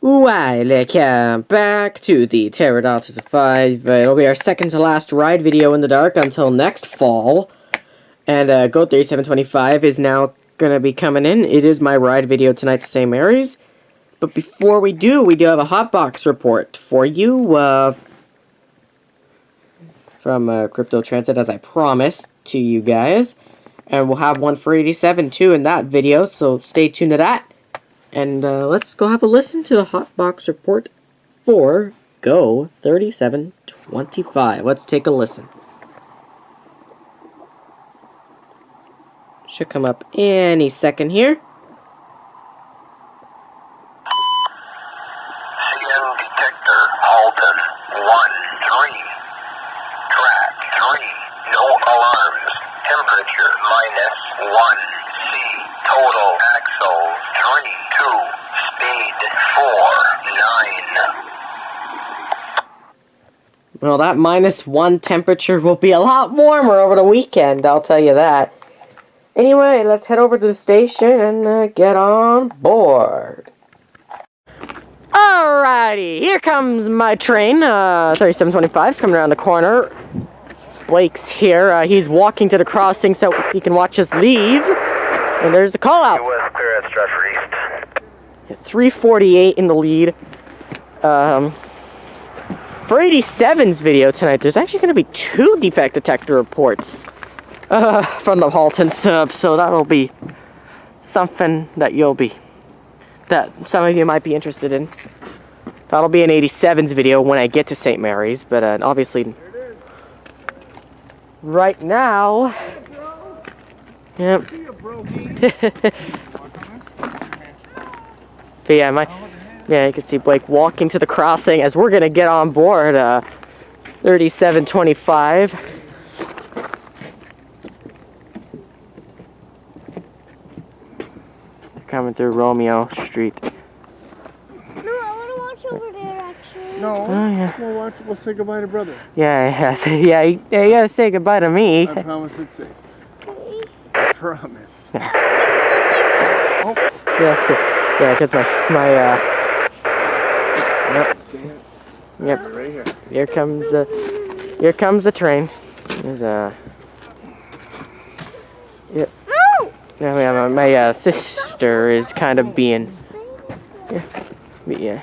Welcome back to the Pterodactyls 5. It'll be our second to last ride video in the dark until next fall. And Goat 3725 is now gonna be coming in. It is my ride video tonight to St. Mary's. But before we do have a hotbox report for you from Crypto Transit, as I promised to you guys. And we'll have one for 87 too in that video, so stay tuned to that. And let's go have a listen to the hotbox report for Go 3725. Let's take a listen. Should come up any second here. CN detector, Halton, 1-3. Track 3, no alarms. Temperature -1. C, total axle 3-2. Speed 4-9. Well, that -1 temperature will be a lot warmer over the weekend, I'll tell you that. Anyway, let's head over to the station and get on board. Alrighty, here comes my train. 3725's coming around the corner. Blake's here. He's walking to the crossing so he can watch us leave. And there's the call out. West, clear at Stratford East. 348 in the lead. For 87's video tonight, there's actually going to be 2 defect detector reports from the Halton sub, so that'll be something that that some of you might be interested in. That'll be an 87's video when I get to St. Mary's, but obviously right now, yep. But yeah, you can see Blake walking to the crossing as we're gonna get on board 3725. Coming through Romeo Street. No, I want to watch over there actually. No, Oh, yeah. we'll say goodbye to brother. Yeah, you gotta say goodbye to me. I promise it's safe. I promise. Oh, Yeah, because my yep, see it? yep. Right here. Here comes the train. There's yep. Yeah, my sister is kind of being, yeah,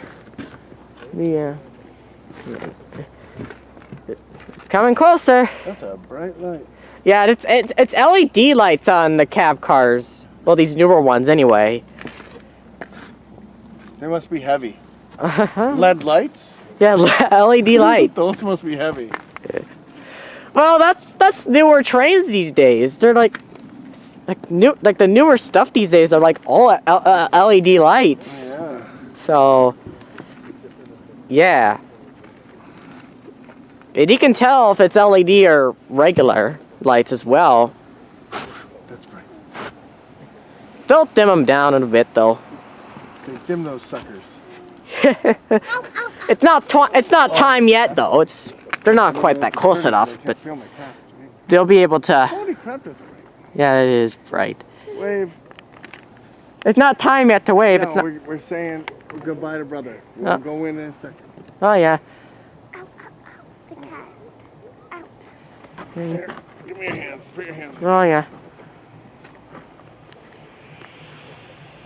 it's coming closer. That's a bright light. Yeah, it's LED lights on the cab cars. Well, these newer ones anyway. They must be heavy. LED lights? Yeah, LED lights. Those must be heavy. Well, that's newer trains these days. They're like the newer stuff these days are like all LED lights. Oh, yeah. So, yeah. And you can tell if it's LED or regular lights as well. That's bright. They'll dim them down a bit though. Say, dim those suckers. It's not time yet though. They're not quite that close enough, but Feel my cast, man. they'll be able to. Holy crap, that's bright. Yeah, it is bright. Wave. It's not time yet to wave. No, It's not. we're saying goodbye to brother. We'll go in a second. Oh yeah. The cast. Here, give me your hands. Put your hands. Oh yeah.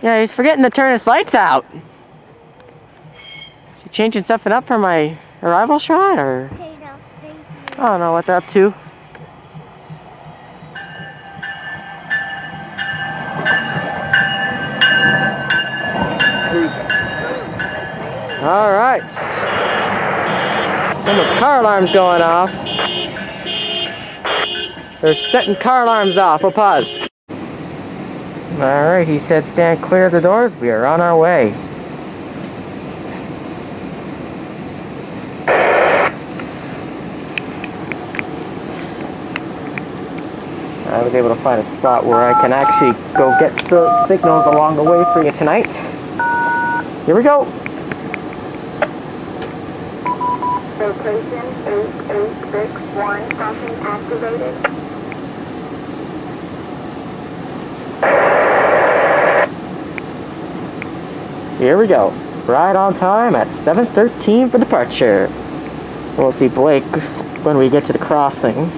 Yeah, he's forgetting to turn his lights out. Is he changing something up for my arrival shot, or? Okay, now stay here. I don't know what they're up to. All right. Someone's car alarm's going off. They're setting car alarms off. We'll pause. All right, he said stand clear of the doors. We are on our way. I was able to find a spot where I can actually go get the signals along the way for you tonight. Here we go. Location 8861, crossing activated. Here we go. right on time at 7:13 for departure. We'll see Blake when we get to the crossing.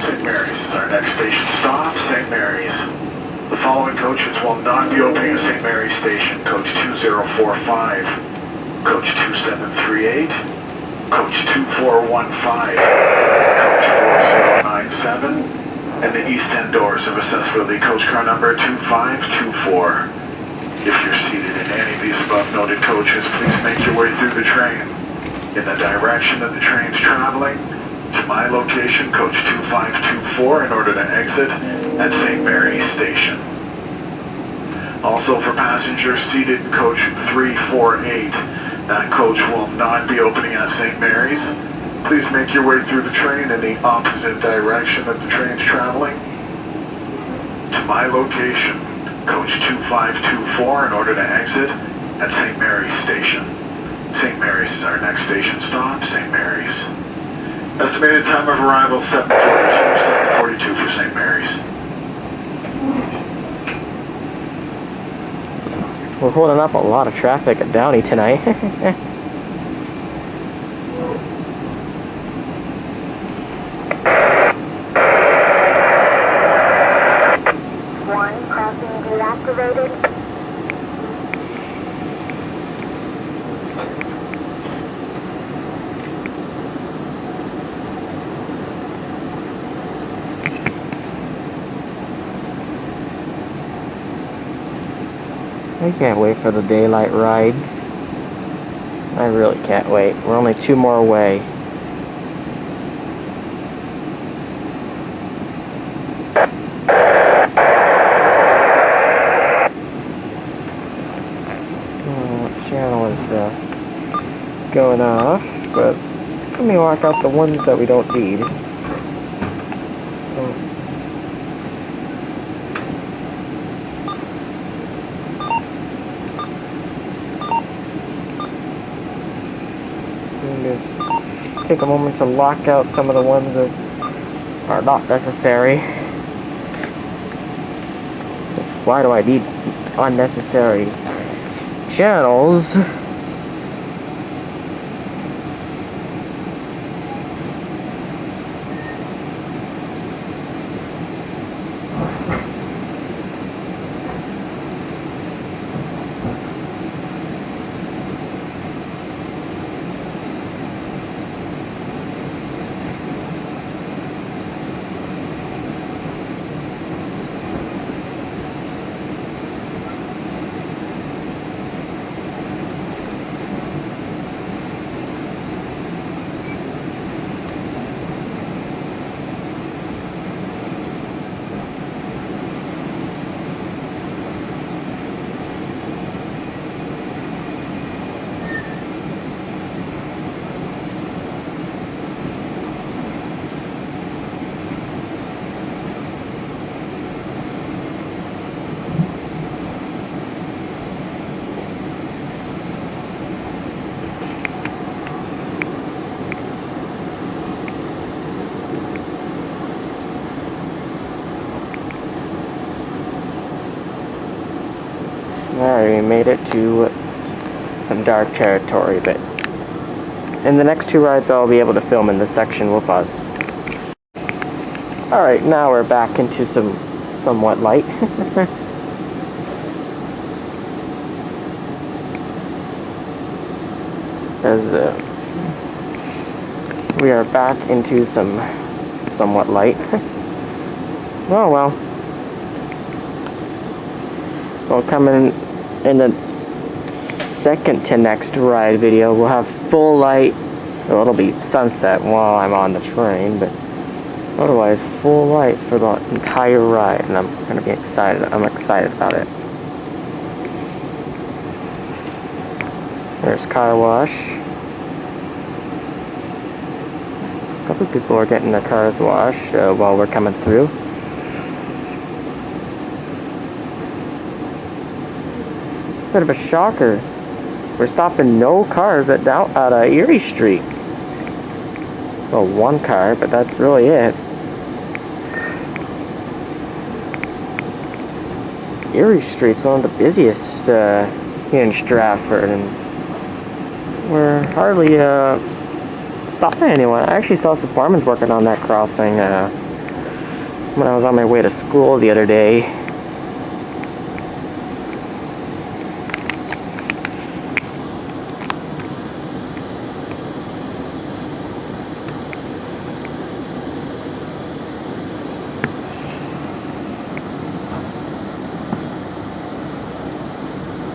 St. Mary's is our next station stop, St. Mary's. The following coaches will not be opening at St. Mary's Station. Coach 2045, Coach 2738, Coach 2415, Coach 4097, and the East End doors of accessibility coach car number 2524. If you're seated in any of these above noted coaches, please make your way through the train in the direction that the train's traveling to my location, coach 2524, in order to exit at St. Mary's Station. Also for passengers seated in coach 348, that coach will not be opening at St. Mary's. Please make your way through the train in the opposite direction that the train's traveling to my location, coach 2524, in order to exit at St. Mary's Station. St. Mary's is our next station stop, St. Mary's. Estimated time of arrival 7:42 for St. Mary's. We're holding up a lot of traffic at Downey tonight. One crossing deactivated. I can't wait for the daylight rides. I really can't wait. We're only 2 more away. What channel is going off? But let me walk out the ones that we don't need. Just take a moment to lock out some of the ones that are not necessary. Just why do I need unnecessary channels? Alright, we made it to some dark territory, but in the next 2 rides I'll be able to film in this section with us. Alright, now we're back into some somewhat light. As we are back into some somewhat light. Oh well. We'll come in the second to next ride video. We'll have full light. Well, it'll be sunset while I'm on the train, but otherwise full light for the entire ride, and I'm gonna be excited. I'm excited about it. There's car wash. A couple people are getting their cars washed while we're coming through. Bit of a shocker. We're stopping no cars at Erie Street. Well, 1 car, but that's really it. Geary Street's one of the busiest here in Stratford, and we're hardly stopping anyone. I actually saw some farmers working on that crossing when I was on my way to school the other day.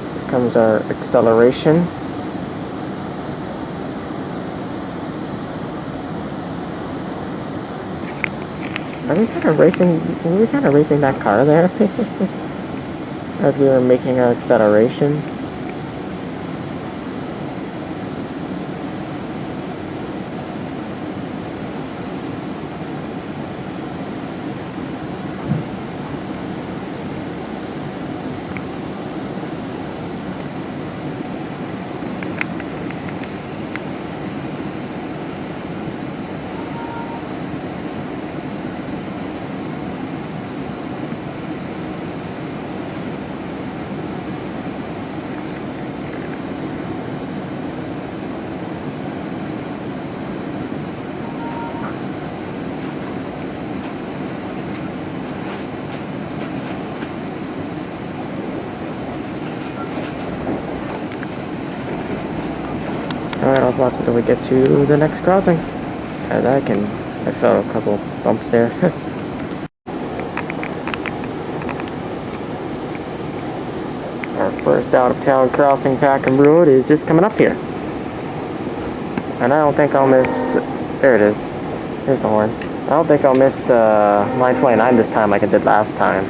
Here comes our acceleration. Were we kind of racing that car there as we were making our acceleration? Alright, I'll watch until we get to the next crossing. As I felt a couple bumps there. Our first out of town crossing, Packham Road, is just coming up here. And I don't think I'll miss, there it is. Here's the horn. I don't think I'll miss line 29 this time like I did last time.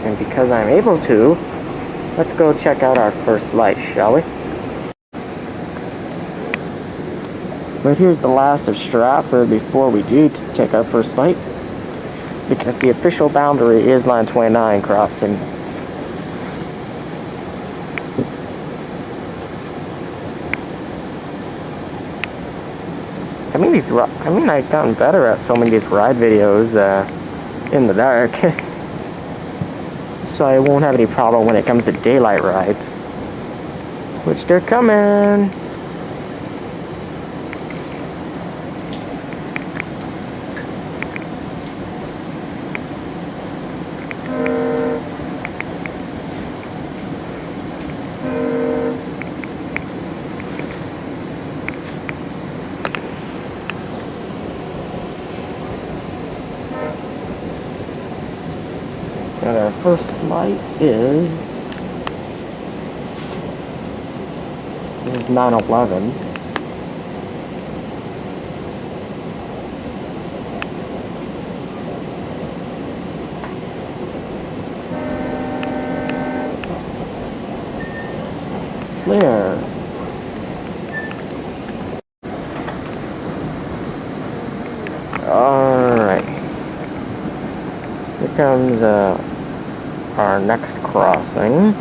And because I'm able to, let's go check out our first light, shall we? But here's the last of Stratford before we do check our first light, because the official boundary is line 29 crossing. I've gotten better at filming these ride videos in the dark. So I won't have any problem when it comes to daylight rides. Which they're coming. And our first light is 911. Clear. Alright. Here comes our next crossing,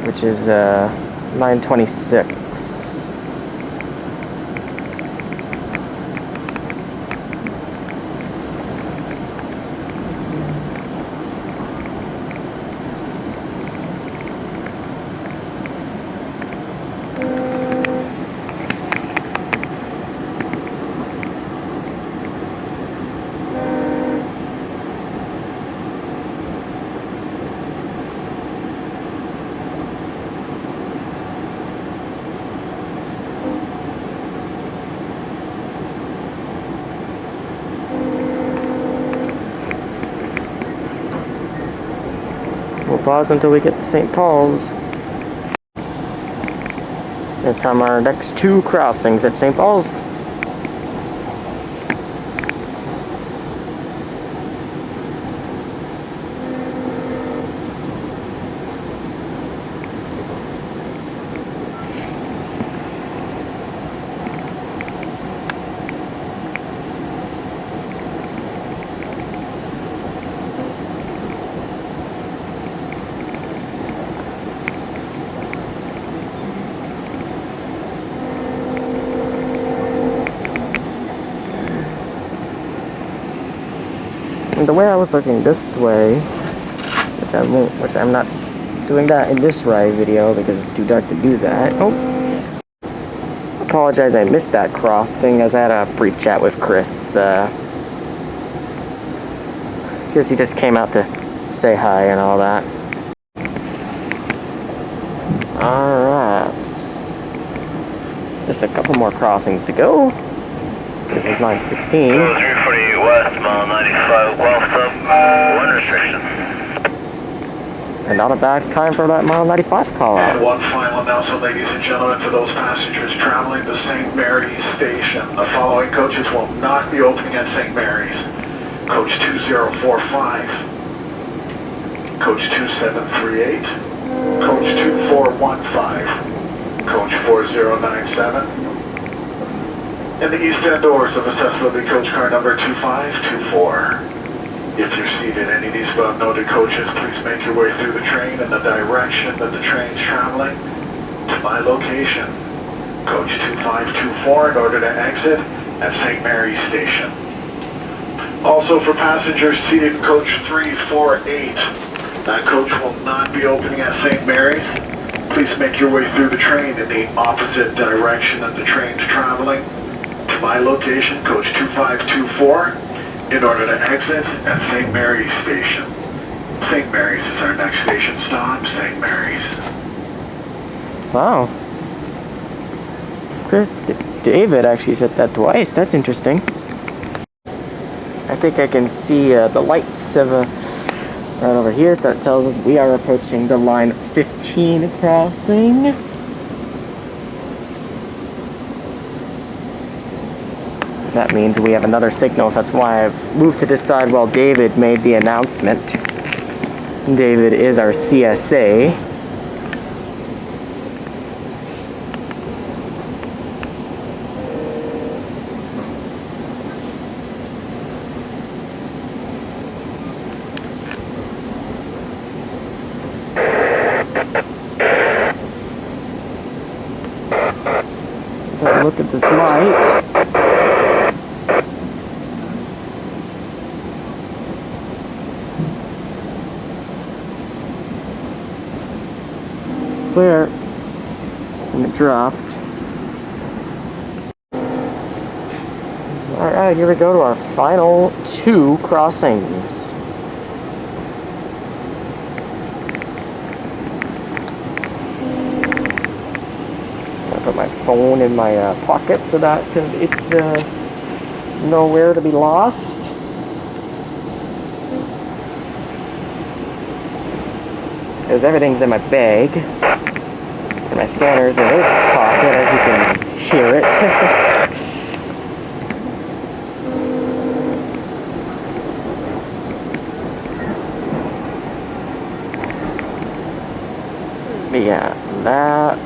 which is 926. We'll pause until we get to St. Paul's. Here come our next two crossings at St. Paul's. And the way I was looking this way, which I'm not doing that in this ride video because it's too dark to do that. Oh, apologize, I missed that crossing as I had a brief chat with Chris. Because he just came out to say hi and all that. Alright. Just a couple more crossings to go. This is 916. 340 west, mile 95, welcome, one restriction. And not a bad time for that mile 95 call out. And one final announcement, ladies and gentlemen, for those passengers traveling to St. Mary's Station. The following coaches will not be opening at St. Mary's. Coach 2045, Coach 2738, Coach 2415, Coach 4097, and the east end doors of accessibility coach car number 2524. If you're seated in any of these above-noted coaches, please make your way through the train in the direction that the train's traveling to my location, Coach 2524, in order to exit at St. Mary's Station. Also for passengers seated in coach 348, that coach will not be opening at St. Mary's. Please make your way through the train in the opposite direction that the train's traveling to my location, coach 2524, in order to exit at St. Mary's Station. St. Mary's is our next station stop, St. Mary's. Wow. David actually said that twice. That's interesting. I think I can see the lights of right over here that tells us we are approaching the line 15 crossing. That means we have another signal, so that's why I've moved to this side while David made the announcement. David is our CSA. Look at this light. Clear. And it dropped. Alright, here we go to our final 2 crossings. Put my phone in my pocket so that it's nowhere to be lost. Because everything's in my bag. And my scanner's in its pocket, as you can hear it. But yeah, that...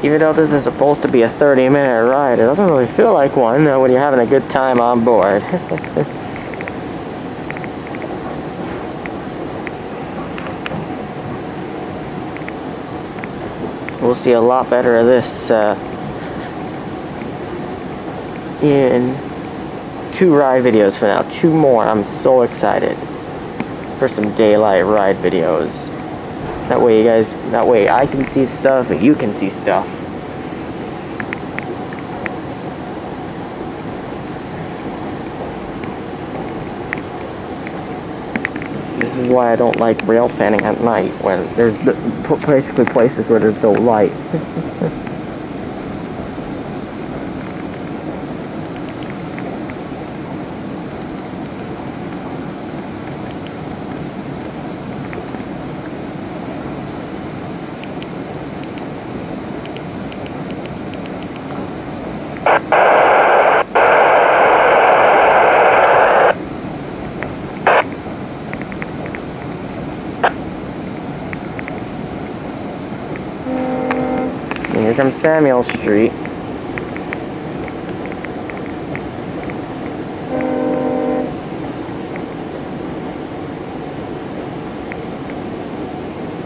Even though this is supposed to be a 30-minute ride, it doesn't really feel like one when you're having a good time on board. We'll see a lot better of this in 2 ride videos for now. 2 more. I'm so excited for some daylight ride videos. That way I can see stuff and you can see stuff. This is why I don't like rail fanning at night, when there's basically places where there's no light. Here comes Samuel Street.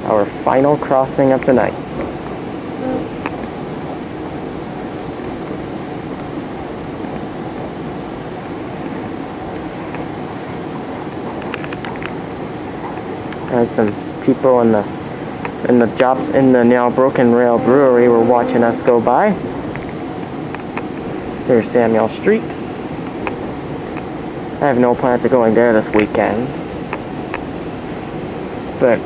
Our final crossing of the night. As some people in the now Broken Rail Brewery were watching us go by. Here's Samuel Street. I have no plans of going there this weekend, but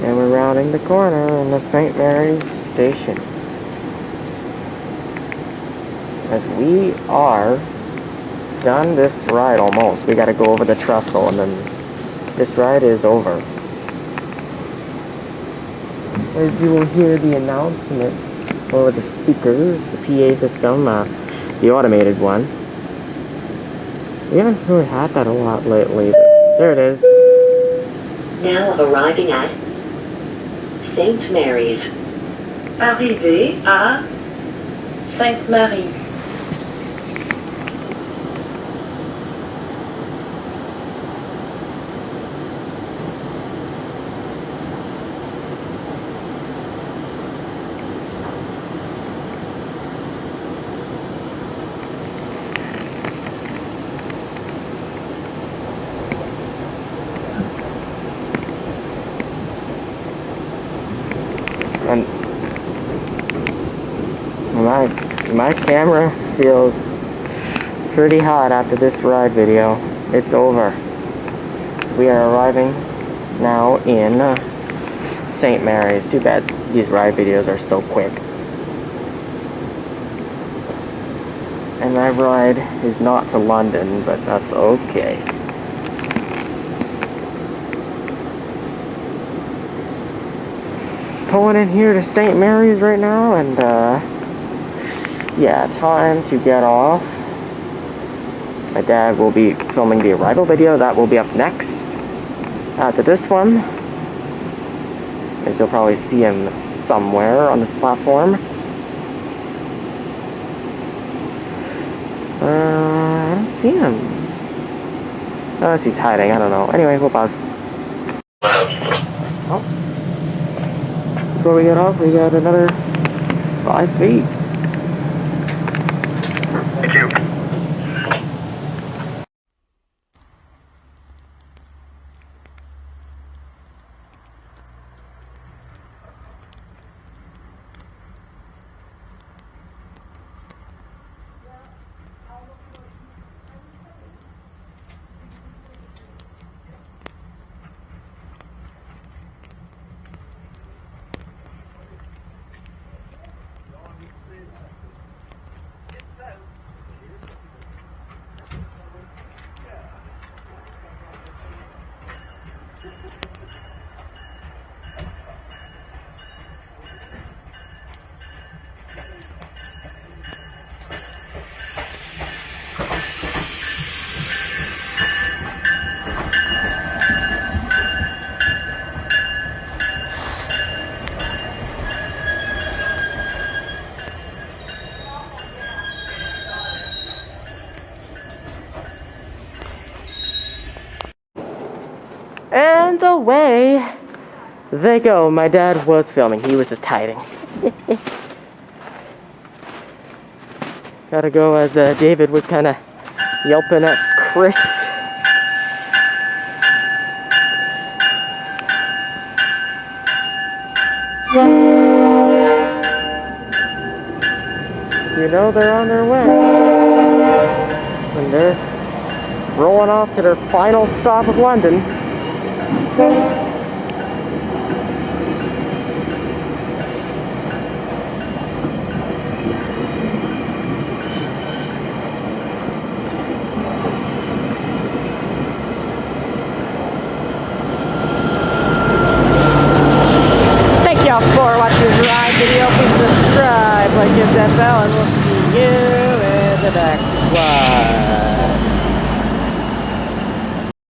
and we're rounding the corner in the St. Mary's station. As we are done this ride almost. We gotta go over the trestle and then this ride is over. As you will hear the announcement over the speakers, the PA system, the automated one. We haven't really had that a lot lately. There it is. Now arriving at St. Mary's. Arrivé à Sainte-Marie. And my camera feels pretty hot after this ride video. It's over. So we are arriving now in St. Mary's. Too bad these ride videos are so quick. And my ride is not to London, but that's okay. Pulling in here to St. Mary's right now, and yeah, time to get off. My dad will be filming the arrival video. That will be up next after this one, as you'll probably see him somewhere on this platform. I don't see him unless he's hiding. I don't know. Anyway, we'll pause. Oh. Before we get off, we got another 5 feet. Thank you. And away they go. My dad was filming. He was just hiding. Gotta go as David was kind of yelping at Chris. You know they're on their way. And they're rolling off to their final stop of London. Thank y'all for watching this ride video. Please subscribe, like, hit that bell, and we'll see you in the next one.